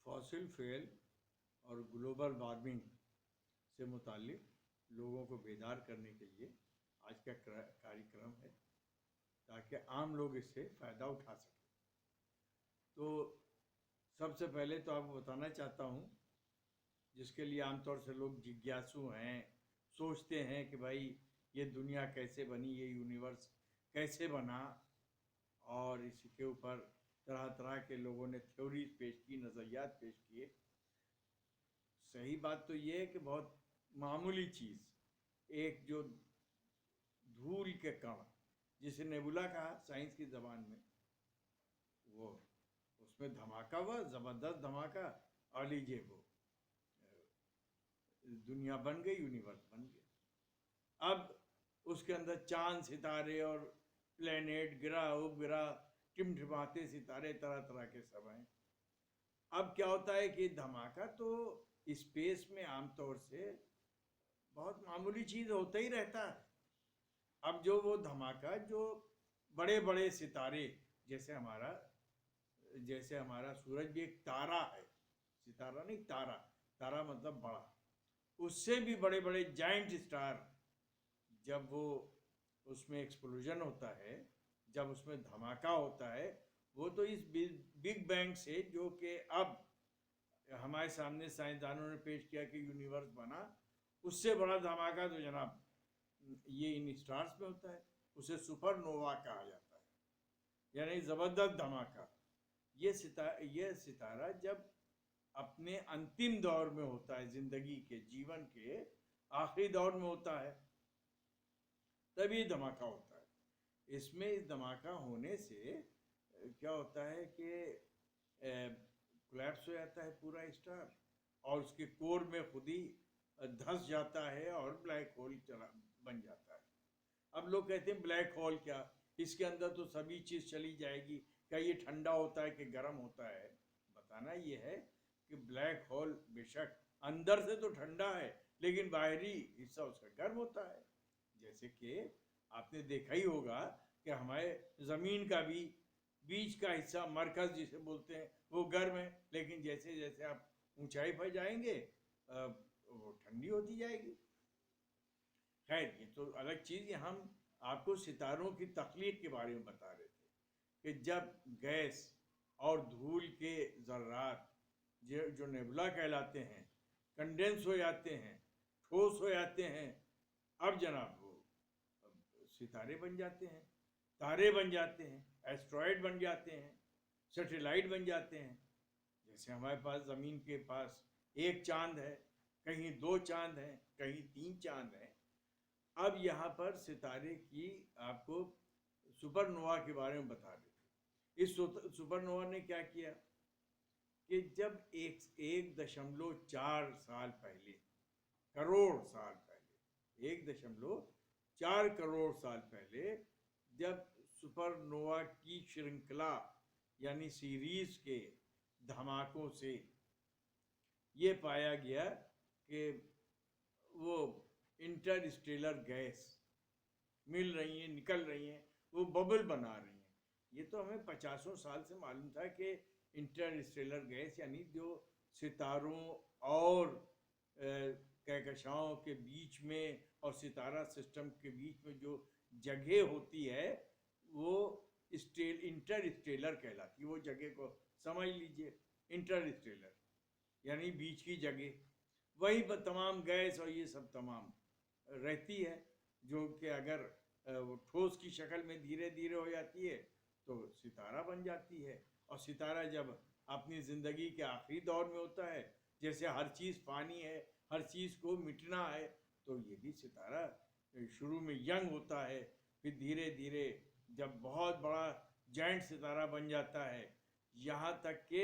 Fossil fuel और global warming से मुतालिक लोगों को बेदार करने के लिए आज का कार्यक्रम है, ताकि आम लोग इससे फ़ायदा उठा सकें। तो सबसे पहले तो आपको बताना चाहता हूँ, जिसके लिए आमतौर से लोग जिज्ञासु हैं, सोचते हैं कि भाई ये दुनिया कैसे बनी, ये यूनिवर्स कैसे बना, और इसके ऊपर तरह तरह के लोगों ने थ्योरीज पेश की, नज़रियात पेश किए। सही बात तो ये है कि बहुत मामूली चीज़, एक जो धूल के कण, जिसे नेबुला कहा साइंस की ज़बान में, वो उसमें धमाका हुआ, ज़बरदस्त धमाका, और लीजिए वो दुनिया बन गई, यूनिवर्स बन गया। अब उसके अंदर चांद सितारे और प्लेनेट, ग्रह उपग्रह, टिमटिमाते सितारे, तरह तरह के सब हैं। अब क्या होता है कि धमाका तो स्पेस में आमतौर से बहुत मामूली चीज़ होता ही रहता है। अब जो वो धमाका जो बड़े बड़े सितारे, जैसे हमारा सूरज भी एक तारा है, सितारा नहीं, तारा, तारा मतलब बड़ा, उससे भी बड़े बड़े जाइंट स्टार, जब वो उसमें एक्सप्लोजन होता है, जब उसमें धमाका होता है, वो तो इस बिग बैंग से, जो कि अब हमारे सामने साइंसदानों ने पेश किया कि यूनिवर्स बना, उससे बड़ा धमाका तो जनाब ये इन स्टार्स में होता है, उसे सुपरनोवा कहा जाता है, यानी ज़बरदस्त धमाका। ये सितारा जब अपने अंतिम दौर में होता है, जिंदगी के, जीवन के आखिरी दौर में होता है, तभी धमाका होता है। इसमें इस धमाका होने से क्या होता है कि कोलैप्स हो जाता है पूरा स्टार, और उसके कोर में खुद ही धंस जाता है और ब्लैक होल बन जाता है। अब लोग कहते हैं ब्लैक होल क्या, इसके अंदर तो सभी चीज़ चली जाएगी, क्या ये ठंडा होता है कि गर्म होता है? बताना ये है कि ब्लैक होल बेशक अंदर से तो ठंडा है, लेकिन बाहरी हिस्सा उसका गर्म होता है। जैसे कि आपने देखा ही होगा कि हमारे ज़मीन का भी बीच का हिस्सा, मरकज़ जिसे बोलते हैं, वो गर्म है, लेकिन जैसे जैसे आप ऊंचाई पर जाएंगे वो ठंडी होती जाएगी। खैर, ये तो अलग चीज़। हम आपको सितारों की तख्लीक के बारे में बता रहे थे कि जब गैस और धूल के ज़र्रात जो नेबुला कहलाते हैं, कंडेंस हो जाते हैं, ठोस हो जाते हैं, अब जनाब वो सितारे बन जाते हैं, तारे बन जाते हैं, एस्ट्रॉयड बन जाते हैं, सैटेलाइट बन जाते हैं। जैसे हमारे पास ज़मीन के पास एक चांद है, कहीं दो चांद हैं, कहीं तीन चांद हैं। अब यहाँ पर सितारे की आपको सुपरनोवा के बारे में बता रहे थे। इस सुपरनोवा ने क्या किया कि जब 1.4 साल पहले, करोड़ साल पहले, 1.4 करोड़ साल पहले, जब सुपरनोवा की श्रृंखला यानी सीरीज के धमाकों से ये पाया गया कि वो इंटरस्टेलर गैस मिल रही हैं, निकल रही हैं, वो बबल बना रही हैं। ये तो हमें 50 साल से मालूम था कि इंटरस्टेलर गैस यानी जो सितारों और कहकशाओं के बीच में और सितारा सिस्टम के बीच में जो जगह होती है, वो इंटरस्टेलर कहलाती है। वो जगह को समझ लीजिए, इंटरस्टेलर यानी बीच की जगह, वही पर तमाम गैस और ये सब तमाम रहती है, जो कि अगर वो ठोस की शक्ल में धीरे धीरे हो जाती है तो सितारा बन जाती है। और सितारा जब अपनी ज़िंदगी के आखिरी दौर में होता है, जैसे हर चीज़ पानी है, हर चीज़ को मिटना है, तो ये भी सितारा शुरू में यंग होता है, फिर धीरे धीरे जब बहुत बड़ा जायंट सितारा बन जाता है, यहाँ तक कि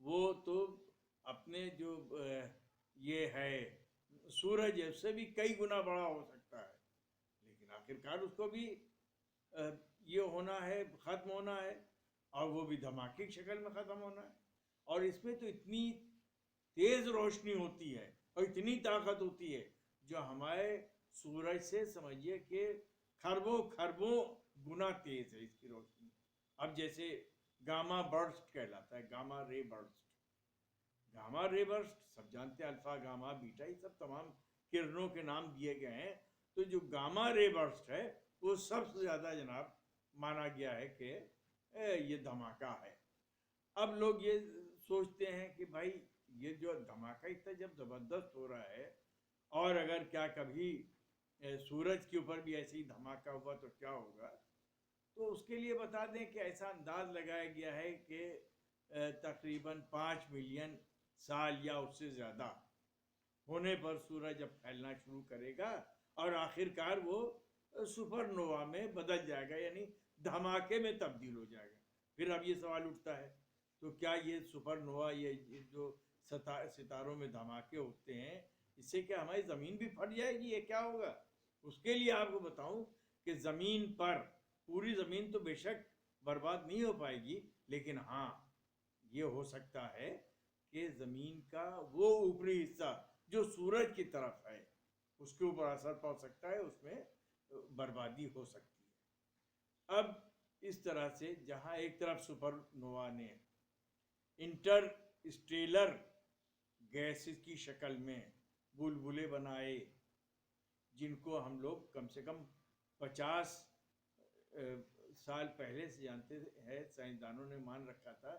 वो तो अपने जो ये है सूरज है, उससे भी कई गुना बड़ा हो सकता है, लेकिन आखिरकार उसको भी ये होना है, ख़त्म होना है, और वो भी धमाके की शक्ल में ख़त्म होना है। और इसमें तो इतनी तेज़ रोशनी होती है और इतनी ताकत होती है, जो हमारे सूरज से समझिए कि खरबों खरबों गुना तेज़ है इसकी रोशनी। अब जैसे गामा बर्स्ट कहलाता है, gamma ray burst. Gamma ray burst सब जानते हैं, अल्फा गामा बीटा ये सब तमाम किरणों के नाम दिए गए हैं। तो जो गामा रे बर्स्ट है वो सबसे ज़्यादा जनाब माना गया है कि ये धमाका है। अब लोग ये सोचते हैं कि भाई ये जो धमाका इतना जब ज़बरदस्त हो रहा है, और अगर क्या कभी सूरज के ऊपर भी ऐसे ही धमाका हुआ तो क्या होगा। तो उसके लिए बता दें कि ऐसा अंदाज लगाया गया है कि तकरीबन 5 मिलियन साल या उससे ज़्यादा होने पर सूरज जब फैलना शुरू करेगा और आखिरकार वो सुपरनोवा में बदल जाएगा, यानी धमाके में तब्दील हो जाएगा। फिर अब ये सवाल उठता है, तो क्या ये सुपरनोवा, ये जो सितारों में धमाके होते हैं, इससे क्या हमारी ज़मीन भी फट जाएगी, ये क्या होगा? उसके लिए आपको बताऊं कि ज़मीन पर, पूरी ज़मीन तो बेशक बर्बाद नहीं हो पाएगी, लेकिन हाँ ये हो सकता है कि ज़मीन का वो ऊपरी हिस्सा जो सूरज की तरफ है उसके ऊपर असर पड़ सकता है, उसमें बर्बादी हो सकती है। अब इस तरह से जहाँ एक तरफ सुपरनोवा ने इंटरस्टेलर गैसेस की शक्ल में बुलबुले बनाए, जिनको हम लोग कम से कम 50 साल पहले से जानते हैं, साइंसदानों ने मान रखा था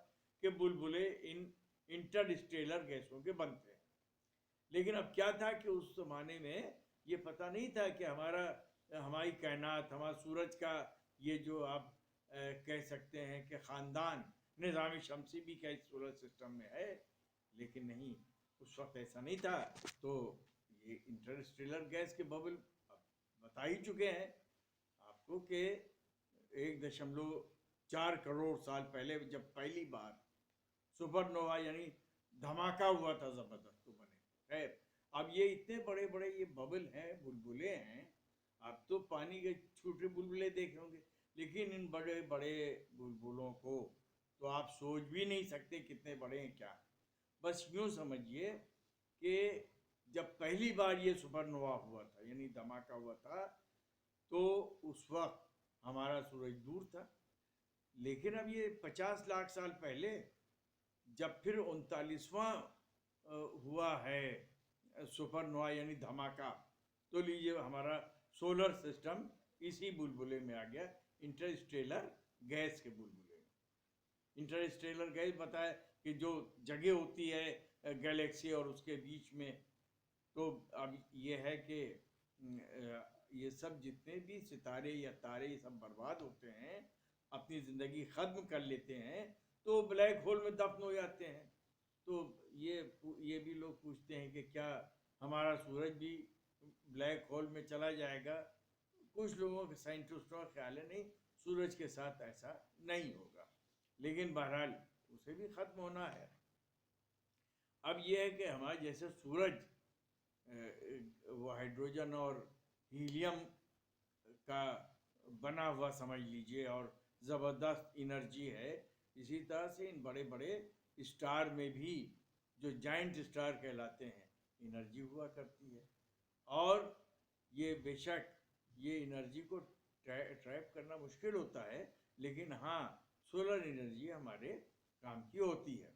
कि बुलबुले इन इंटरस्टेलर गैसों के बनते हैं। लेकिन अब क्या था कि उस ज़माने में ये पता नहीं था कि हमारी कायनात, हमारा सूरज का ये जो आप कह सकते हैं कि ख़ानदान निज़ाम शमसी भी क्या सोलर सिस्टम में है, लेकिन नहीं, उस वक्त ऐसा नहीं था। तो ये इंटरस्टेलर गैस के बबल बता ही चुके हैं आपको कि 1.4 करोड़ साल पहले जब पहली बार सुपरनोवा यानी धमाका हुआ था ज़बरदस्त, तो बने। खैर, अब ये इतने बड़े बड़े ये बबल हैं, बुलबुले हैं, आप तो पानी के छोटे बुलबुले देखे होंगे, लेकिन इन बड़े बड़े बुलबुलों को तो आप सोच भी नहीं सकते कितने बड़े हैं क्या। बस यूँ समझिए कि जब पहली बार ये सुपरनोवा हुआ था, यानी धमाका हुआ था, तो उस वक्त हमारा सूरज दूर था। लेकिन अब ये 50 लाख साल पहले जब फिर 39वां हुआ है सुपरनोवा यानी धमाका, तो लीजिए हमारा सोलर सिस्टम इसी बुलबुले में आ गया, इंटरस्टेलर गैस के बुलबुले में। इंटरस्टेलर गैस बताया कि जो जगह होती है गैलेक्सी और उसके बीच में, तो अब ये है कि ये सब जितने भी सितारे या तारे ये सब बर्बाद होते हैं, अपनी ज़िंदगी ख़त्म कर लेते हैं, तो ब्लैक होल में दफन हो जाते हैं। तो ये भी लोग पूछते हैं कि क्या हमारा सूरज भी ब्लैक होल में चला जाएगा? कुछ लोगों के, साइंटिस्टों का ख्याल है नहीं, सूरज के साथ ऐसा नहीं होगा, लेकिन बहरहाल उसे भी ख़त्म होना है। अब ये है कि हमारे जैसे सूरज वो हाइड्रोजन और हीलियम का बना हुआ समझ लीजिए, और ज़बरदस्त एनर्जी है। इसी तरह से इन बड़े बड़े स्टार में भी, जो जाइंट स्टार कहलाते हैं, एनर्जी हुआ करती है। और ये बेशक ये एनर्जी को ट्रैप करना मुश्किल होता है, लेकिन हाँ सोलर एनर्जी हमारे काम की होती है।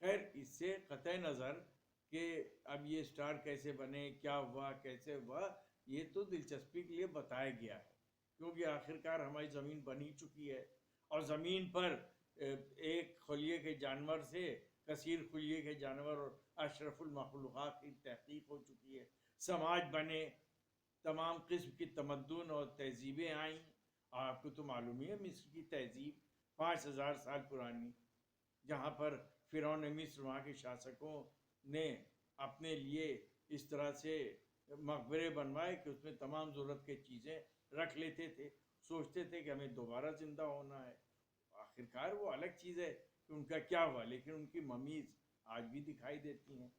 खैर, इससे कतई नज़र कि अब ये स्टार कैसे बने, क्या हुआ, कैसे हुआ, ये तो दिलचस्पी के लिए बताया गया है, क्योंकि आखिरकार हमारी ज़मीन बनी चुकी है, और ज़मीन पर एक खुलिये के जानवर से कसीर खुलिये के जानवर और अशरफुल मखलूक़ात की तहक़ीक़ हो चुकी है। समाज बने, तमाम किस्म की तमद्दुन और तहज़ीबें आईं। आपको तो मालूम ही है मिस्र की तहज़ीब 5000 साल पुरानी, जहाँ पर फ़िरौन मिस्र, वहाँ के शासकों ने अपने लिए इस तरह से मकबरे बनवाए कि उसमें तमाम ज़रूरत की चीज़ें रख लेते थे, सोचते थे कि हमें दोबारा ज़िंदा होना है। आखिरकार वो अलग चीज़ है कि उनका क्या हुआ, लेकिन उनकी ममीज़ आज भी दिखाई देती हैं।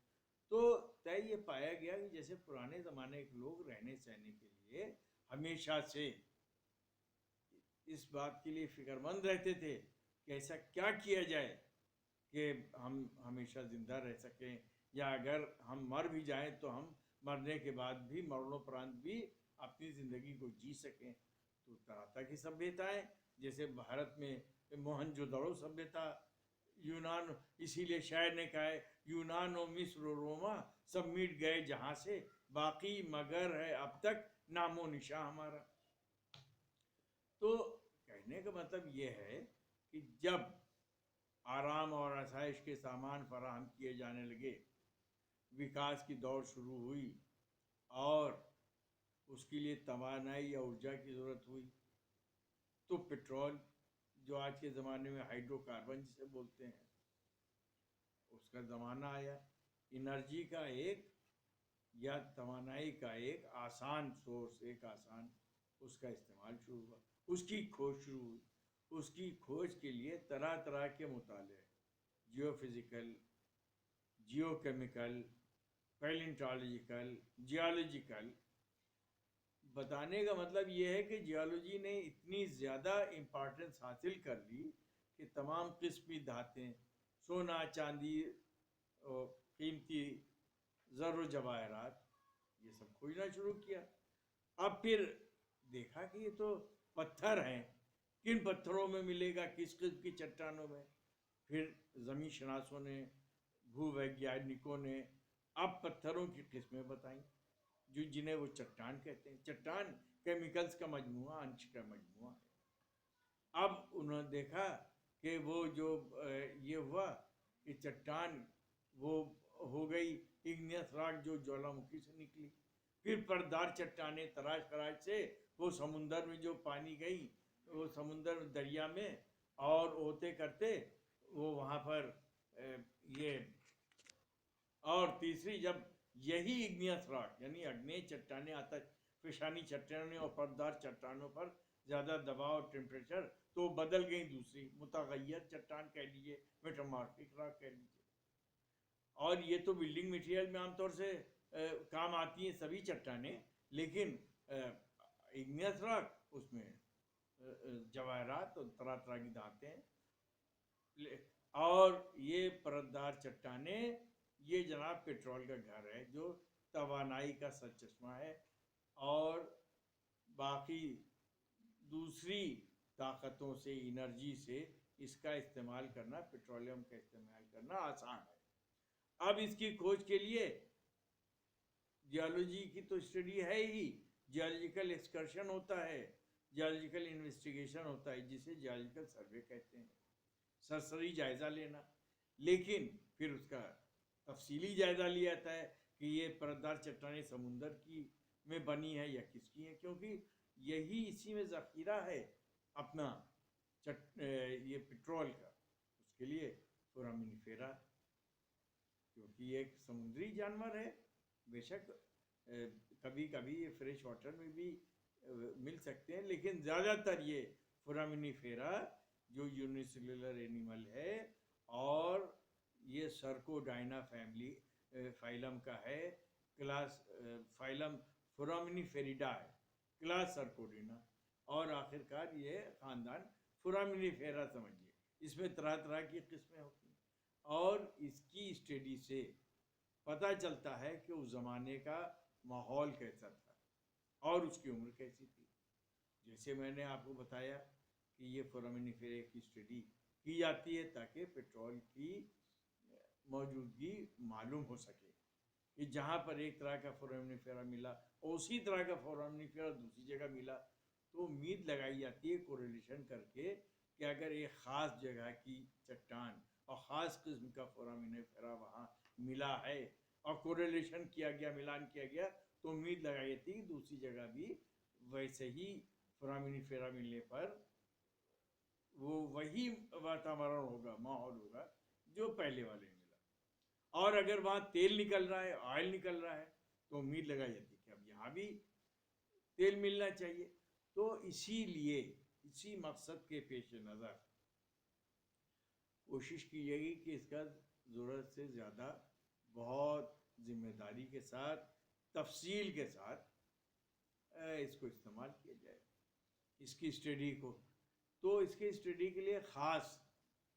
तो तय ये पाया गया कि जैसे पुराने ज़माने के लोग रहने सहने के लिए हमेशा से इस बात के लिए फ़िक्रमंद रहते थे कि ऐसा क्या किया जाए कि हम हमेशा ज़िंदा रह सकें, या अगर हम मर भी जाएं तो हम मरने के बाद भी, मरणोपरांत भी अपनी ज़िंदगी को जी सकें। तो तरह तरह की सभ्यताएँ जैसे भारत में मोहनजोदड़ो सभ्यता, यूनान, इसीलिए शायर ने कहा है यूनान और मिस्र और रोमा सब मिट गए जहां से, बाकी मगर है अब तक नामो निशा हमारा। तो कहने का मतलब ये है कि जब आराम और आसाइश के सामान फराहम किए जाने लगे, विकास की दौड़ शुरू हुई और उसके लिए तवानाई या ऊर्जा की ज़रूरत हुई, तो पेट्रोल, जो आज के ज़माने में हाइड्रोकार्बन जिसे बोलते हैं, उसका ज़माना आया। एनर्जी का एक या तवानाई का एक आसान सोर्स, एक आसान उसका इस्तेमाल शुरू हुआ, उसकी खोज शुरू हुई। उसकी खोज के लिए तरह तरह के मुताले, जियोफिज़िकल, जियोकेमिकल, पैलेंटोलॉजिकल, जियोलॉजिकल। बताने का मतलब ये है कि जियोलॉजी ने इतनी ज़्यादा इम्पोर्टेंस हासिल कर ली कि तमाम किस्मी धातें, सोना, चांदी, कीमती ज़र जवाहरात, ये सब खोजना शुरू किया। अब फिर देखा कि ये तो पत्थर हैं, किन पत्थरों में मिलेगा, किस किस्म की चट्टानों में। फिर ज़मीन शनासों ने, भूवैज्ञानिकों ने अब पत्थरों की किस्में बताई, जो जिन्हें वो चट्टान कहते हैं। चट्टान केमिकल्स का मजमुआ, अंश का मजमुआ है। अब उन्होंने देखा कि वो जो ये हुआ कि चट्टान वो हो गई इग्नियस रॉक, जो ज्वालामुखी से निकली। फिर परदार चट्टानें तराश तराश से वो समुंदर में जो पानी गई, वो समुंदर दरिया में, और होते करते वो वहाँ पर ये, और तीसरी जब यही इग्नियस रॉक यानी अग्नेय चट्टानें आता फिशानी चट्टानों और परदार चट्टानों पर ज़्यादा दबाव और टेम्परेचर, तो बदल गई दूसरी मुतगय्यर चट्टान कह लीजिए, मेटामॉर्फिक रॉक कह लीजिए। और ये तो बिल्डिंग मटेरियल में आमतौर से काम आती हैं सभी चट्टानें, लेकिन इग्नियस रॉक उसमें जवाहरात और तरह तरह की धातें हैं। और ये परतदार चट्टानें, ये जनाब पेट्रोल का घर है, जो तवानाई का सच चश्मा है। और बाकी दूसरी ताकतों से, एनर्जी से इसका इस्तेमाल करना, पेट्रोलियम का इस्तेमाल करना आसान है। अब इसकी खोज के लिए जियोलॉजी की तो स्टडी है ही, जियोलॉजिकल एक्सकर्शन होता है, जियोलॉजिकल इन्वेस्टिगेशन होता है, जिसे जियोलॉजिकल सर्वे कहते हैं, सरसरी जायज़ा लेना। लेकिन फिर उसका तफसीली जायज़ा लिया जाता है कि ये परतदार चट्टानें समुंदर की में बनी है या किसकी है, क्योंकि यही इसी में ज़ख़ीरा है अपना ये पेट्रोल का। उसके लिए फोरामिनिफेरा, क्योंकि ये एक समुद्री जानवर है, बेशक कभी कभी ये फ्रेश वाटर में भी मिल सकते हैं, लेकिन ज़्यादातर ये फोरामिनिफेरा जो यूनिसेलुलर एनिमल है, और ये सर्कोडाइना फैमिली फाइलम का है, क्लास फाइलम फोरामिनिफेरिडा है, क्लास सर्कोडाइना, और आखिरकार ये ख़ानदान फोरामिनिफेरा समझिए। इसमें तरह तरह की किस्में होती हैं, और इसकी स्टडी से पता चलता है कि उस ज़माने का माहौल कैसा था और उसकी उम्र कैसी थी। जैसे मैंने आपको बताया कि ये फोरामिनिफेरा की स्टडी की जाती है ताकि पेट्रोल की मौजूदगी मालूम हो सके, कि जहाँ पर एक तरह का फोरामिनिफेरा मिला और उसी तरह का फोरामिनिफेरा दूसरी जगह मिला, तो उम्मीद लगाई जाती है कोरिलेशन करके कि अगर एक ख़ास जगह की चट्टान और ख़ास किस्म का फोरामिनिफेरा वहाँ मिला है और कोरिलेशन किया गया, मिलान किया गया, तो उम्मीद लगाई जाती है कि दूसरी जगह भी वैसे ही फोरामिनिफेरा मिलने पर वो वही वातावरण होगा, माहौल होगा जो पहले वाले में मिला। और अगर वहाँ तेल निकल रहा है, ऑयल निकल रहा है, तो उम्मीद लगाई जाती है कि अब यहाँ भी तेल मिलना चाहिए। तो इसीलिए इसी मकसद के पेश नज़र कोशिश की जाएगी कि इसका ज़रूरत से ज़्यादा बहुत ज़िम्मेदारी के साथ, तफसील के साथ इसको इस्तेमाल किया जाए, इसकी स्टडी को। तो इसके स्टडी के लिए ख़ास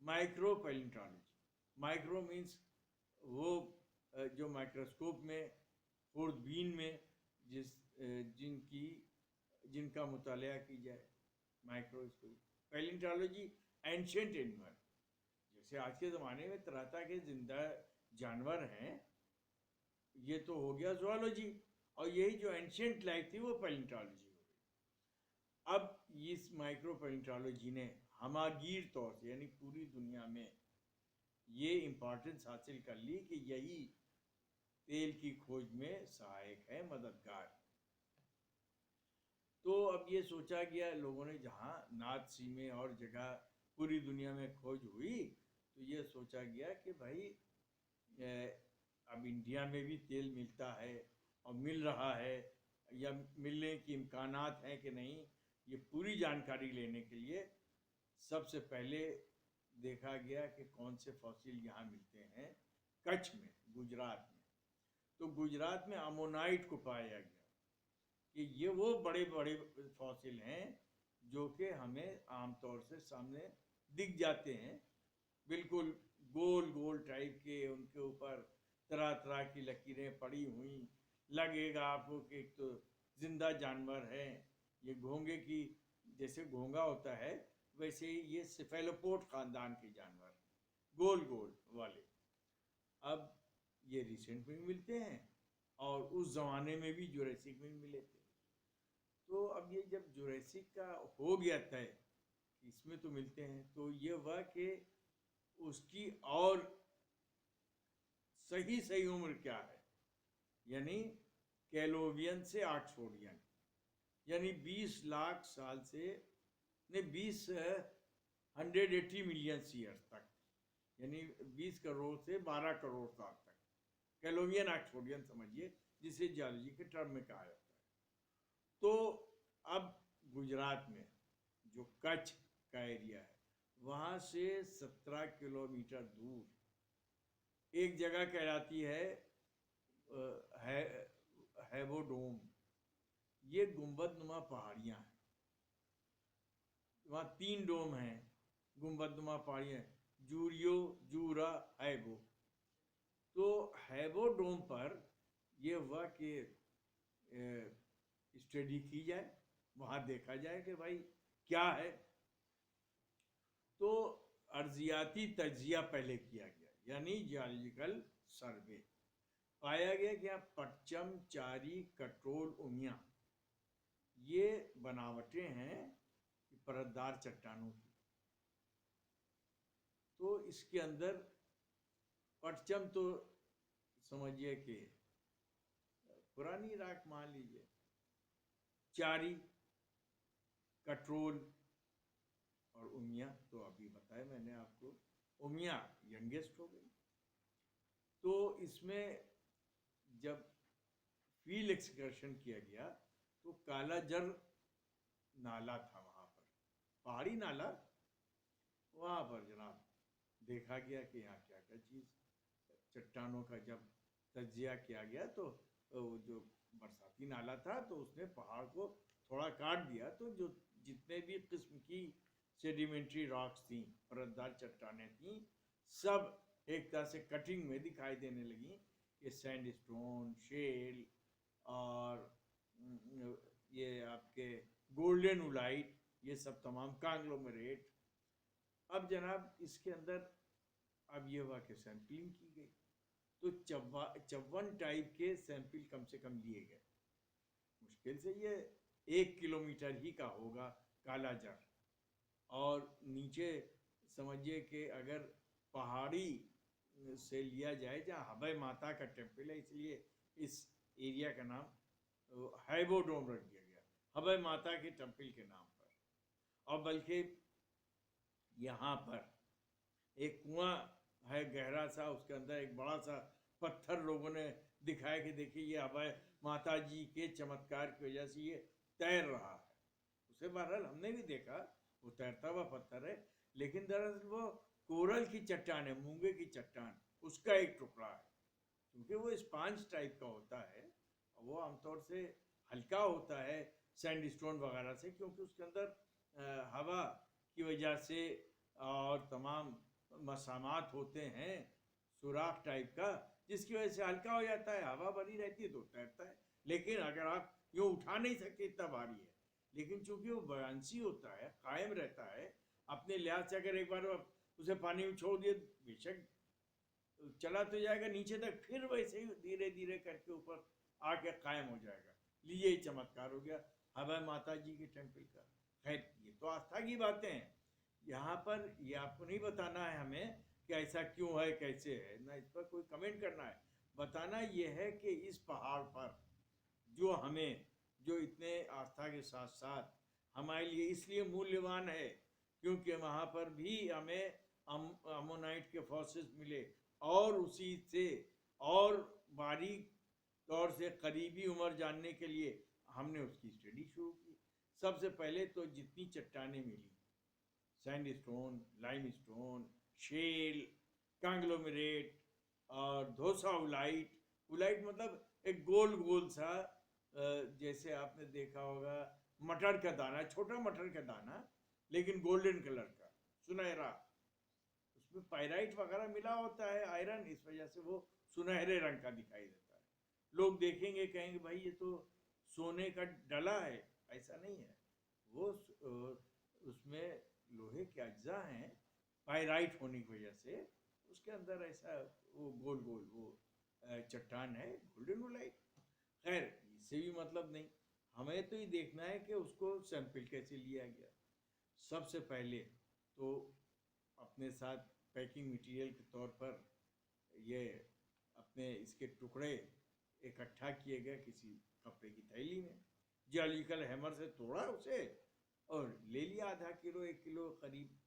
माइक्रो पैलेंटोलॉजी, माइक्रो मीन्स वो जो माइक्रोस्कोप में, खुर्दबीन में जिनका मुताला की जाए, माइक्रोस्कोप, पैलियोंटोलॉजी एंशिएंट एनिमल, जैसे आज के ज़माने में तरह तरह के जिंदा जानवर हैं, ये तो हो गया ज़ूलॉजी, और यही जो एंशिएंट लाइफ थी वो पैलियोंटोलॉजी हो गई। अब इस माइक्रो पैलियोंटोलॉजी ने हमागीर तौर से यानी पूरी दुनिया में ये इम्पोर्टेंस हासिल कर ली कि यही तेल की खोज में सहायक है, मददगार। तो अब ये सोचा गया लोगों ने, जहाँ नॉर्थ सी में और जगह पूरी दुनिया में खोज हुई, तो ये सोचा गया कि भाई अब इंडिया में भी तेल मिलता है और मिल रहा है या मिलने की इम्कानात हैं कि नहीं, ये पूरी जानकारी लेने के लिए सबसे पहले देखा गया कि कौन से फॉसिल यहाँ मिलते हैं। कच्छ में, गुजरात में, तो गुजरात में अमोनाइट को पाया गया कि ये वो बड़े बड़े फॉसिल हैं जो कि हमें आमतौर से सामने दिख जाते हैं, बिल्कुल गोल गोल टाइप के, उनके ऊपर तरह तरह की लकीरें पड़ी हुई, लगेगा आपको कि एक तो जिंदा जानवर है। ये घोंगे की, जैसे घोंगा होता है वैसे ही ये सिफेलोपोड खानदान के जानवर, गोल गोल वाले। अब ये रिसेंट में मिलते हैं और उस जमाने में भी जुरासिक में मिले थे। तो अब ये जब जुरासिक का हो गया तय इसमें तो मिलते हैं, तो ये हुआ कि उसकी और सही उम्र क्या है, यानी कैलोवियन से ऑक्सफोर्डियन, यानी 20 लाख साल से नहीं 180 मिलियन ईयर्स तक, यानी 20 करोड़ से 12 करोड़ साल तक कैलोवियन ऑक्सफोर्डियन समझिए, जिसे जियोलॉजी के टर्म में कहा जाता है। तो अब गुजरात में जो कच्छ का एरिया है, वहाँ से 17 किलोमीटर दूर एक जगह कहलाती है हैवोडोम। ये गुंबदनुमा पहाड़ियाँ हैं, वहाँ 3 डोम हैं, गुंबदनुमा पहाड़ियाँ, जूरियो, जूरा, हैवो। तो हैवो डोम पर यह हुआ कि स्टडी की जाए, वहाँ देखा जाए कि भाई क्या है। तो अर्जियाती तजिया पहले किया गया, यानी जियोलॉजिकल सर्वे। पाया गया कि यहाँ पटचम, चारी, कटोल, उमिया ये बनावटें हैं परतदार चट्टानों की। तो इसके अंदर पटचम तो समझिए कि पुरानी राख मान लीजिए, चारी, कटोल और उमिया तो अभी बताया मैंने आपको, उमिया यंगेस्ट हो गई। तो इसमें जब फील्ड एक्सकर्शन किया गया तो कालाजर नाला था वहाँ पर, पहाड़ी नाला, वहाँ पर जनाब देखा गया कि यहाँ क्या क्या चीज़, चट्टानों का जब तजिया किया गया तो जो बरसाती नाला था तो उसने पहाड़ को थोड़ा काट दिया, तो जो जितने भी किस्म की सेडिमेंट्री रॉक्स थी, परतदार चट्टानें थी, सब एक तरह से कटिंग में दिखाई देने लगी। ये सैंडस्टोन, शेल और ये आपके गोल्डन उलाइट, ये सब तमाम कांग्लोमरेट। अब जनाब इसके अंदर अब ये हुआ कि सैंपलिंग की गई, तो 54 टाइप के सैंपल कम से कम लिए गए। मुश्किल से ये 1 किलोमीटर ही का होगा कालाजार, और नीचे समझिए कि अगर पहाड़ी से लिया जाए जहाँ हवाई माता का टेम्पल है, इसलिए इस एरिया का नाम हैवोडोम रख दिया गया, हवाई माता के टेम्पल के नाम पर। और बल्कि यहाँ पर एक कुआं है गहरा सा, उसके अंदर एक बड़ा सा पत्थर लोगों ने दिखाया कि देखिए ये हवाई माता जी के चमत्कार की वजह से ये तैर रहा है। उसे बहरहाल हमने भी देखा, वो तैरता हुआ पत्थर है, लेकिन दरअसल वो कोरल की चट्टान है, मूंगे की चट्टान, उसका एक टुकड़ा है। क्योंकि वो स्पॉन्ज टाइप का होता है, वो आमतौर से हल्का होता है सैंडस्टोन वगैरह से, क्योंकि उसके अंदर हवा की वजह से और तमाम मसामात होते हैं सुराख टाइप का, जिसकी वजह से हल्का हो जाता है, हवा बनी रहती है तो तैरता है। लेकिन अगर आप यूँ उठा नहीं सकते, इतना भारी है, लेकिन चूंकि वो बयांसी होता है, कायम रहता है, अपने लिहाज से अगर एक बार उसे पानी में छोड़ दिए बेशक चला तो जाएगा नीचे तक, फिर वैसे ही धीरे धीरे करके ऊपर आके कायम हो जाएगा। ये चमत्कार हो गया हवा माता जी के टेम्पल का। खैर ये तो आस्था की बातें हैं, यहाँ पर ये आपको नहीं बताना है हमें कि ऐसा क्यों है कैसे है, ना इस पर कोई कमेंट करना है। बताना ये है कि इस पहाड़ पर जो हमें, जो इतने आस्था के साथ साथ हमारे लिए इसलिए मूल्यवान है क्योंकि वहाँ पर भी हमें अमोनाइट के फॉसिल्स मिले, और उसी से और बारीक तौर से करीबी उम्र जानने के लिए हमने उसकी स्टडी शुरू की। सबसे पहले तो जितनी चट्टानें मिली, सैंडस्टोन, लाइमस्टोन, शेल, कांग्लोमेरेट और धोसा उलाइट। उलाइट मतलब एक गोल गोल सा, जैसे आपने देखा होगा मटर का दाना, छोटा मटर का दाना लेकिन गोल्डन कलर का, सुनहरा, उसमें पायराइट वगैरह मिला होता है, आयरन, इस वजह से वो सुनहरे रंग का दिखाई देता है। लोग देखेंगे कहेंगे भाई ये तो सोने का डला है, ऐसा नहीं है, वो उसमें लोहे के अज्जा हैं, पायराइट होने की वजह से उसके अंदर ऐसा वो गोल गोल वो चट्टान है, गोल्डन उलाइट। खैर इससे भी मतलब नहीं, हमें तो ये देखना है कि उसको सैंपल कैसे लिया गया। सबसे पहले तो अपने साथ पैकिंग मटेरियल के तौर पर ये अपने इसके टुकड़े इकट्ठा किए गए किसी कपड़े की थैली में, जियोलॉजिकल हैमर से तोड़ा उसे और ले लिया आधा किलो 1 किलो करीब,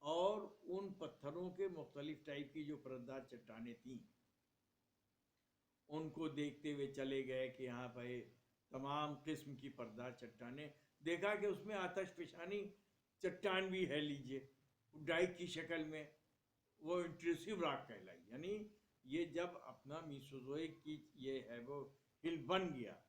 और उन पत्थरों के मुख्तलिफ टाइप की जो परतदार चट्टानें थीं उनको देखते हुए चले गए कि यहाँ पर तमाम किस्म की परतदार चट्टानें, देखा कि उसमें आतशफशानी चट्टान भी है, लीजिए डाइक की शक्ल में, वो इंट्रूसिव रॉक कहलाई। यानी ये जब अपना मीसोजोइक की ये है वो हिल बन गया,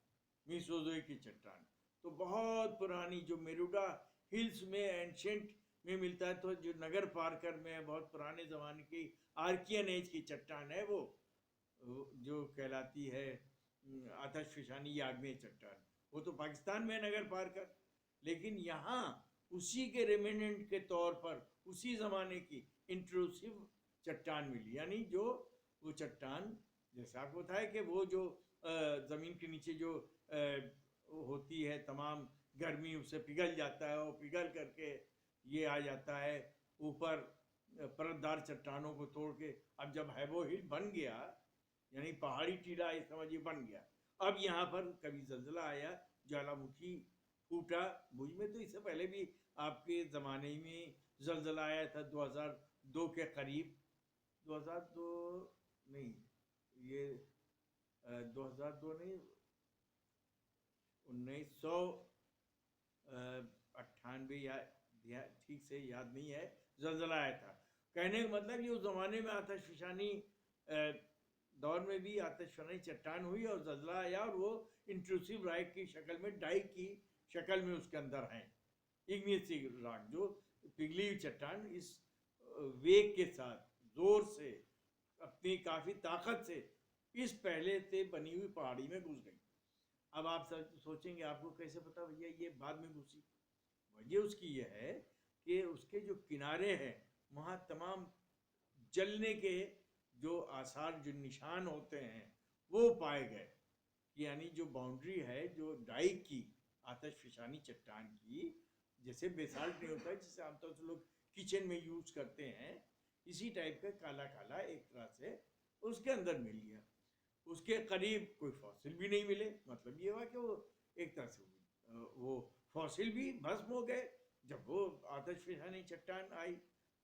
मीसोजोइक की चट्टान तो बहुत पुरानी, जो मेरूडा हिल्स में एंशेंट में मिलता है, तो जो नगर पार्कर में बहुत पुराने ज़माने की आर्कियन एज की चट्टान है वो जो कहलाती है आतशफशानी आग्नेय चट्टान, वो तो पाकिस्तान में नगर पार्कर, लेकिन यहाँ उसी के रेमिनेंट के तौर पर उसी ज़माने की इंट्रूसिव चट्टान मिली। यानी जो वो चट्टान, जैसा आपको बताया कि वो जो ज़मीन के नीचे जो होती है, तमाम गर्मी उससे पिघल जाता है, वो पिघल करके ये आ जाता है ऊपर परतदार चट्टानों को तोड़ के। अब जब हैवो हिल बन गया, यानी पहाड़ी टीला इस समझिए बन गया, अब यहाँ पर कभी जल्जला आया, ज्वालामुखी फूटा। भुज में तो इससे पहले भी आपके ज़माने में जल्जला आया था 2002 के करीब, 2002 नहीं, ये 2002 नहीं, 1998 या ठीक से याद नहीं है, जल्जला आया था। कहने का मतलब ये उस ज़माने में आतशफशानी दौर में भी आतशफशानी चट्टान हुई और जल्जला आया, और वो इंट्रूसिव रॉक की शक्ल में, डाइक की शक्ल में उसके अंदर हैं, इग्नियस रॉक जो पिघली हुई चट्टान इस वेग के साथ जोर से अपनी काफ़ी ताकत से इस पहले से बनी हुई पहाड़ी में घुस गई। अब आप सोचेंगे आपको कैसे पता भैया ये बाद में घुसी? वजह उसकी यह है कि उसके जो किनारे हैं वहाँ तमाम जलने के जो आसार, जो निशान होते हैं वो पाए गए। यानी जो बाउंड्री है जो डाइक की, आतशफशानी चट्टान की, जैसे बेसाल्ट नहीं होता है जिसे आमतौर से लोग किचन में यूज करते हैं, इसी टाइप का काला काला एक तरह से उसके अंदर मिल गया। उसके करीब कोई फॉसिल भी नहीं मिले, मतलब ये हुआ कि वो एक तरह से वो फॉसिल भी भस्म हो गए जब वो आतशफशानी चट्टान आई।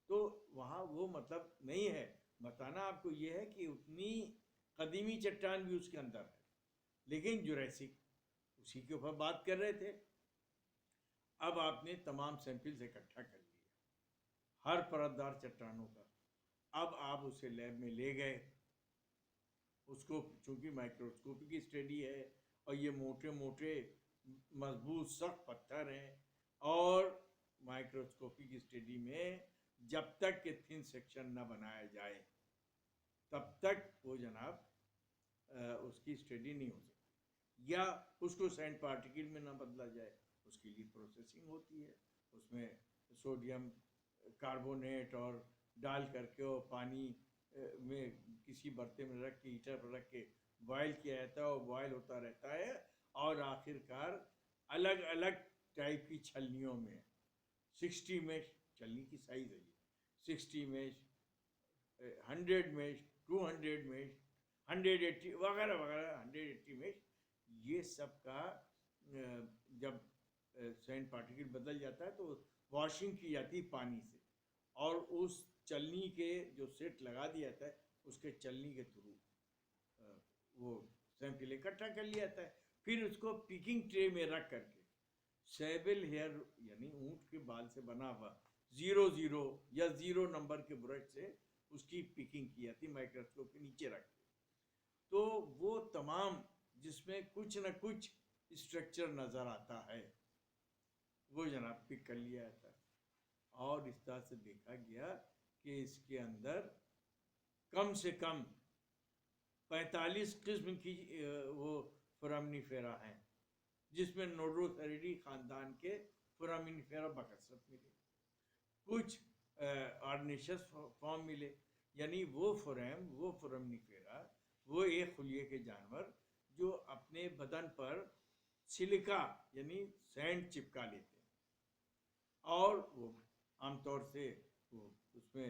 तो वहाँ वो मतलब नहीं है। बताना आपको ये है कि उतनी कदीमी चट्टान भी उसके अंदर है, लेकिन जुरैसिक उसी के ऊपर बात कर रहे थे। अब आपने तमाम सैंपल्स इकट्ठा कर लिए हर परतदार चट्टानों का, अब आप उसे लैब में ले गए, उसको चूंकि माइक्रोस्कोपी की स्टडी है और ये मोटे मोटे मजबूत सख्त पत्थर हैं, और माइक्रोस्कोपी की स्टडी में जब तक कि थिन सेक्शन न बनाया जाए तब तक वो जनाब उसकी स्टडी नहीं हो सकती, या उसको सैंड पार्टिकल में ना बदला जाए, उसके लिए प्रोसेसिंग होती है, उसमें सोडियम कार्बोनेट और डाल करके और पानी में किसी बर्तन में रख के हीटर पर रख के बॉयल किया जाता है और बॉयल होता रहता है और आखिरकार अलग अलग टाइप की छलनियों में 60 मेश छलनी की साइज है ये, 60 मेश, 100 मेश, 200 मेश, 180 वगैरह वगैरह, 180 मेश, ये सब का जब सैंड पार्टिकल बदल जाता है तो वॉशिंग की जाती है पानी से और उस चलनी के जो सेट लगा दिया जाता है उसके चलनी के थ्रू वो सैंड के लिए इकट्ठा कर लिया जाता है। फिर उसको पिकिंग ट्रे में रख करके सेबल हेयर यानी ऊँट के बाल से बना हुआ 00 या 0 नंबर के ब्रश से उसकी पिकिंग की जाती है माइक्रोस्कोप के नीचे रख के। तो वो तमाम जिसमें कुछ न कुछ स्ट्रक्चर नज़र आता है वो जनाब पिक कर लिया जाता है और इस तरह से देखा गया कि इसके अंदर कम से कम 45 किस्म की वो फोरामिनिफेरा हैं, जिसमें नोडोथेरिडी खानदान के फोरामिनिफेरा बकसरत मिले, कुछ ऑर्निशस फॉर्म मिले, यानी वो फोरामिनिफेरा वो एक खुलिए के जानवर जो अपने बदन पर सिलिका यानी सैंड चिपका लेते हैं और वो आमतौर से वो उसमें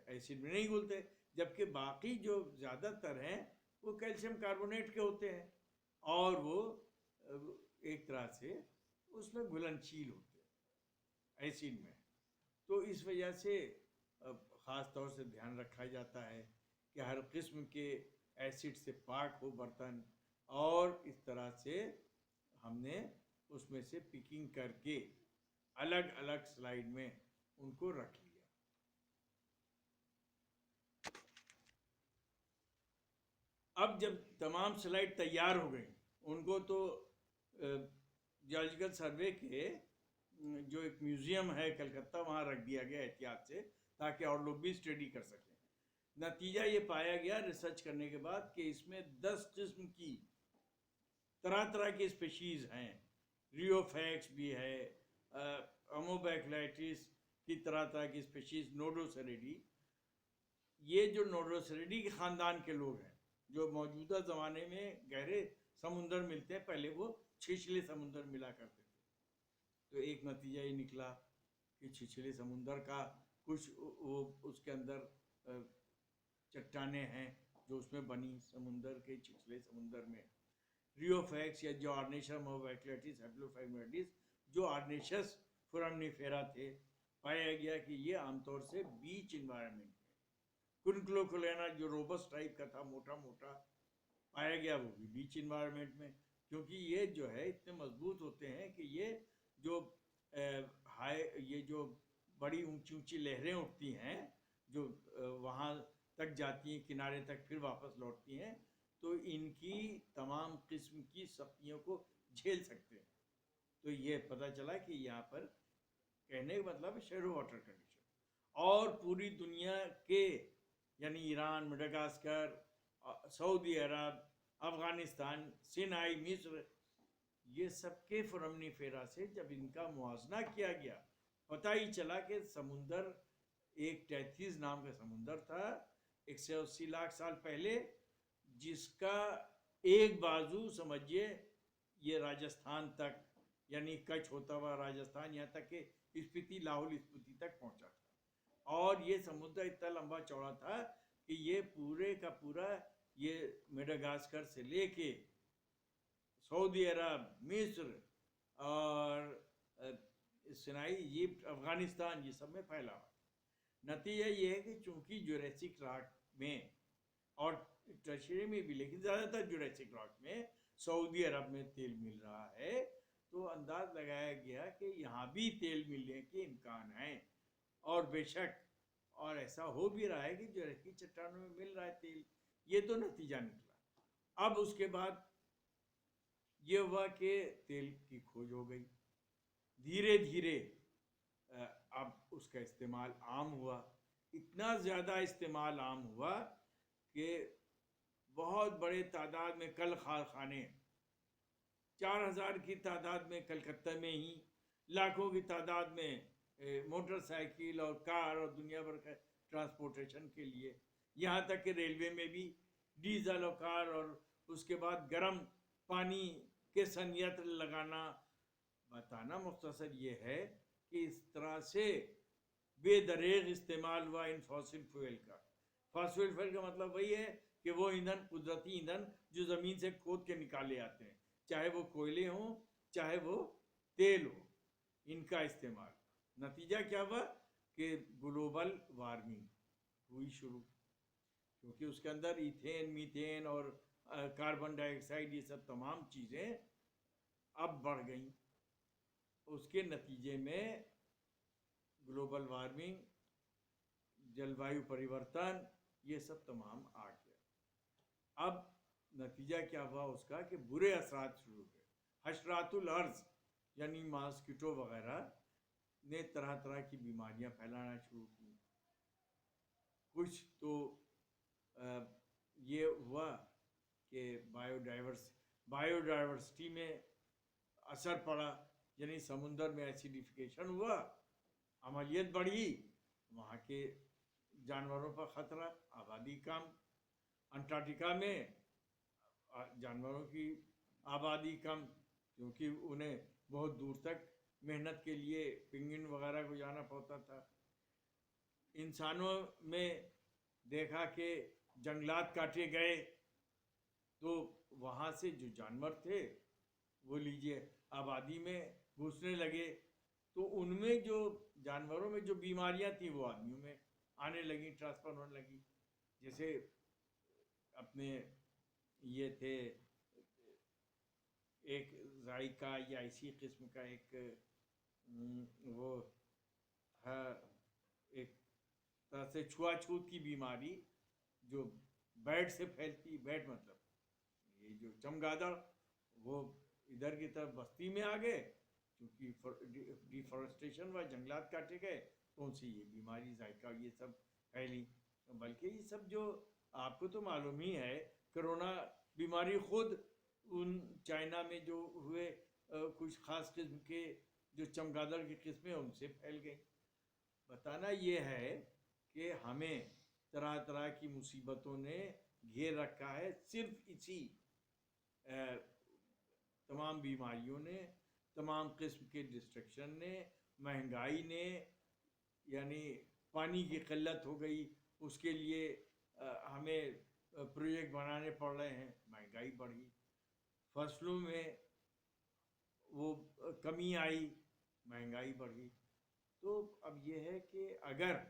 एसिड में नहीं घुलते, जबकि बाकी जो ज़्यादातर हैं वो कैल्शियम कार्बोनेट के होते हैं और वो एक तरह से उसमें घुलनशील होते हैं एसिड में। तो इस वजह से ख़ास तौर से ध्यान रखा जाता है कि हर किस्म के एसिड से पाक हो बर्तन और इस तरह से हमने उसमें से पिकिंग करके अलग अलग स्लाइड में उनको रख लिया। अब जब तमाम स्लाइड तैयार हो गई उनको तो जियोलॉजिकल सर्वे के जो एक म्यूज़ियम है कलकत्ता वहाँ रख दिया गया एहतियात से ताकि और लोग भी स्टडी कर सकें। नतीजा ये पाया गया रिसर्च करने के बाद कि इसमें 10 किस्म की तरह तरह की स्पीशीज़ हैं, रियोफैक्स भी है, अमोबैक्लाइटिस की तरह तरह की स्पीशीज़, नोडोसेरिडी। ये जो नोडोसेरिडी के ख़ानदान के लोग हैं जो मौजूदा ज़माने में गहरे समुंदर मिलते हैं, पहले वो छिछले समुंदर मिला करते थे। तो एक नतीजा ये निकला कि छिछले समुंदर का कुछ वो उसके अंदर चट्टानें हैं जो उसमें बनी समुंदर के छिछले समुंदर में। रियोफैक्स या जो ऑर्निशस मोबैक्लाइटिस हैप्लोफैगमेटिस जो ऑर्निशस फोरामिनिफेरा थे, पाया गया कि ये आमतौर से बीच इन्वायरमेंट में, कुनक्लोकुलेना जो रोबस टाइप का था मोटा मोटा पाया गया वो भी बीच इन्वायरमेंट में, क्योंकि ये जो है इतने मजबूत होते हैं कि ये जो ये जो बड़ी ऊंची ऊंची लहरें उठती हैं जो वहाँ तक जाती हैं किनारे तक फिर वापस लौटती हैं, तो इनकी तमाम किस्म की सख्तियों को झेल सकते हैं। तो ये पता चला कि यहाँ पर कहने का मतलब शैडो वाटर कंडीशन और पूरी दुनिया के यानी ईरान, मेडागास्कर, सऊदी अरब, अफ़गानिस्तान, सिनाई, मिस्र, ये सबके फोरामिनिफेरा से जब इनका मुआवजना किया गया पता ही चला कि समुंदर एक टैथिस नाम का समुंदर था 180 लाख साल पहले, जिसका एक बाजू समझिए ये राजस्थान तक यानी कच्छ होता हुआ राजस्थान यहाँ तक के स्पीति लाहौल स्पीति तक पहुँचा था और ये समुद्र इतना लंबा चौड़ा था कि ये पूरे का पूरा ये मेडागास्कर से लेके सऊदी अरब, मिस्र और सिनाई, इजिप्ट, अफ़गानिस्तान ये सब में फैला हुआ। नतीजा ये है कि चूँकि जुरासिक रॉक में और टर्शियरी में भी, लेकिन ज़्यादातर जुरासिक रॉक में सऊदी अरब में तेल मिल रहा है, तो अंदाज लगाया गया कि यहाँ भी तेल मिलने के इम्कान हैं और बेशक और ऐसा हो भी रहा है कि जुरासिक चट्टानों में मिल रहा है तेल। ये तो नतीजा निकला। अब उसके बाद ये हुआ कि तेल की खोज हो गई, धीरे धीरे अब उसका इस्तेमाल आम हुआ, इतना ज़्यादा इस्तेमाल आम हुआ कि बहुत बड़े तादाद में कल कारखाने 4,000 की तादाद में कलकत्ता में ही, लाखों की तादाद में मोटरसाइकिल और कार और दुनिया भर का ट्रांसपोर्टेशन के लिए, यहाँ तक कि रेलवे में भी डीजल और कार, और उसके बाद गर्म पानी के संयंत्र लगाना। बताना मुख्तसर ये है कि इस तरह से बेदरेग इस्तेमाल हुआ इन फॉसिल फ्यूल का। फॉसिल फ्यूल का मतलब वही है कि वो ईंधन, कुदरती ईंधन जो ज़मीन से खोद के निकाले आते हैं, चाहे वो कोयले हों चाहे वो तेल हो, इनका इस्तेमाल। नतीजा क्या हुआ कि ग्लोबल वार्मिंग हुई शुरू, क्योंकि उसके अंदर इथेन, मीथेन और कार्बन डाइऑक्साइड, ये सब तमाम चीज़ें अब बढ़ गई। उसके नतीजे में ग्लोबल वार्मिंग, जलवायु परिवर्तन, ये सब तमाम आ गया। अब नतीजा क्या हुआ उसका कि बुरे असरात शुरू हुए। हशरातुल अर्ज़ यानी मॉस्किटो वगैरह ने तरह तरह की बीमारियां फैलाना शुरू की। कुछ तो ये हुआ कि बायोडाइवर्सिटी में असर पड़ा, यानी समुंदर में एसिडिफिकेशन हुआ, अमलियत बढ़ी, वहाँ के जानवरों पर ख़तरा, आबादी कम। अंटार्कटिका में जानवरों की आबादी कम, क्योंकि उन्हें बहुत दूर तक मेहनत के लिए पेंगुइन वगैरह को जाना पड़ता था। इंसानों में देखा कि जंगलात काटे गए, तो वहाँ से जो जानवर थे वो लीजिए आबादी में घुसने लगे, तो उनमें जो जानवरों में जो बीमारियां थी वो आदमियों में आने लगी, ट्रांसफर होने लगी। जैसे अपने ये थे एक जायका या इसी किस्म का एक वो है, एक तरह से छुआछूत की बीमारी जो बैट से फैलती। बैट मतलब ये जो चमगादड़, वो इधर की तरफ बस्ती में आ गए, क्योंकि डिफॉरेस्टेशन व जंगलात काटे गए, तो उनसे ये बीमारी, जायका, ये सब फैली। बल्कि ये सब जो आपको तो मालूम ही है, कोरोना बीमारी खुद उन चाइना में जो हुए कुछ ख़ास किस्म के जो चमगादड़ की किस्में, उनसे फैल गई। बताना ये है कि हमें तरह तरह की मुसीबतों ने घेर रखा है, सिर्फ इसी तमाम बीमारियों ने, तमाम किस्म के डिस्ट्रक्शन ने, महंगाई ने, यानी पानी की किल्लत हो गई, उसके लिए हमें प्रोजेक्ट बनाने पड़ रहे हैं, महंगाई बढ़ी, फसलों में वो कमी आई, महंगाई बढ़ी। तो अब ये है कि अगर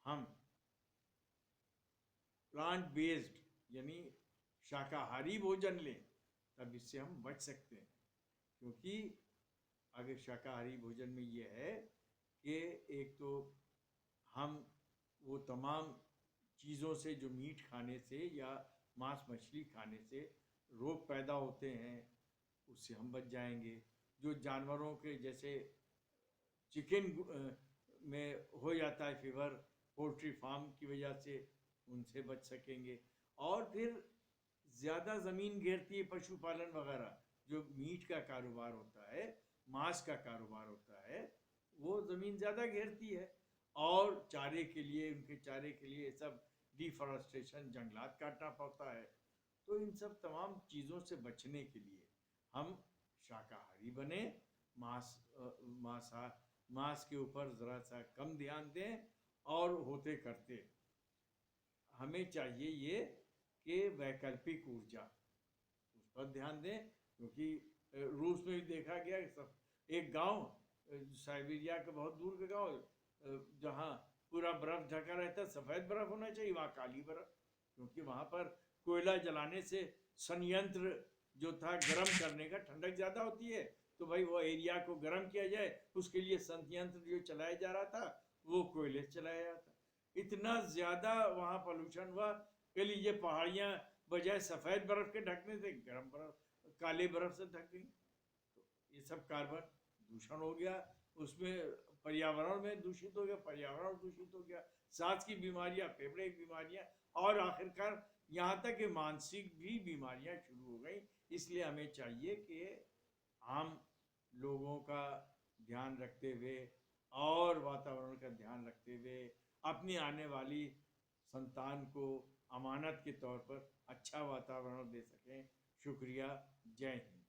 हम प्लांट बेस्ड यानी शाकाहारी भोजन लें, तब इससे हम बच सकते हैं। क्योंकि अगर शाकाहारी भोजन में ये है कि एक तो हम वो तमाम चीज़ों से, जो मीट खाने से या मांस मछली खाने से रोग पैदा होते हैं, उससे हम बच जाएंगे। जो जानवरों के जैसे चिकन में हो जाता है फीवर, पोल्ट्री फार्म की वजह से, उनसे बच सकेंगे। और फिर ज़्यादा ज़मीन घेरती है पशुपालन वगैरह, जो मीट का कारोबार होता है, मांस का कारोबार होता है, वो ज़मीन ज़्यादा घेरती है। और चारे के लिए, उनके चारे के लिए सब डिफॉरेस्टेशन, जंगलात काटना पड़ता है। तो इन सब तमाम चीज़ों से बचने के लिए हम शाकाहारी बने, मांस के ऊपर ज़रा सा कम ध्यान दें, और होते करते हमें चाहिए ये कि वैकल्पिक ऊर्जा, उस पर ध्यान दें। क्योंकि रूस में भी देखा गया कि एक गांव, साइबेरिया के बहुत दूर के गांव, जहां पूरा बर्फ ढका रहता है, सफ़ेद बर्फ होना चाहिए, वहाँ काली बर्फ, क्योंकि वहाँ पर कोयला जलाने से संयंत्र जो था गर्म करने का, ठंडक ज़्यादा होती है, तो भाई वो एरिया को गर्म किया जाए, उसके लिए संयंत्र जो चलाया जा रहा था वो कोयले से चलाया जाता। इतना ज़्यादा वहाँ पोल्यूशन हुआ, कह लीजिए पहाड़ियाँ बजाय सफ़ेद बर्फ के ढकने से गर्म बर्फ, काले बर्फ से ढक गई। तो ये सब कार्बन दूषण हो गया, उसमें पर्यावरण में दूषित हो गया, पर्यावरण दूषित हो गया, सांस की बीमारियाँ, फेफड़े की बीमारियाँ, और आखिरकार यहाँ तक कि मानसिक भी बीमारियाँ शुरू हो गई। इसलिए हमें चाहिए कि हम लोगों का ध्यान रखते हुए और वातावरण का ध्यान रखते हुए अपनी आने वाली संतान को अमानत के तौर पर अच्छा वातावरण दे सकें। शुक्रिया। जय हिंद।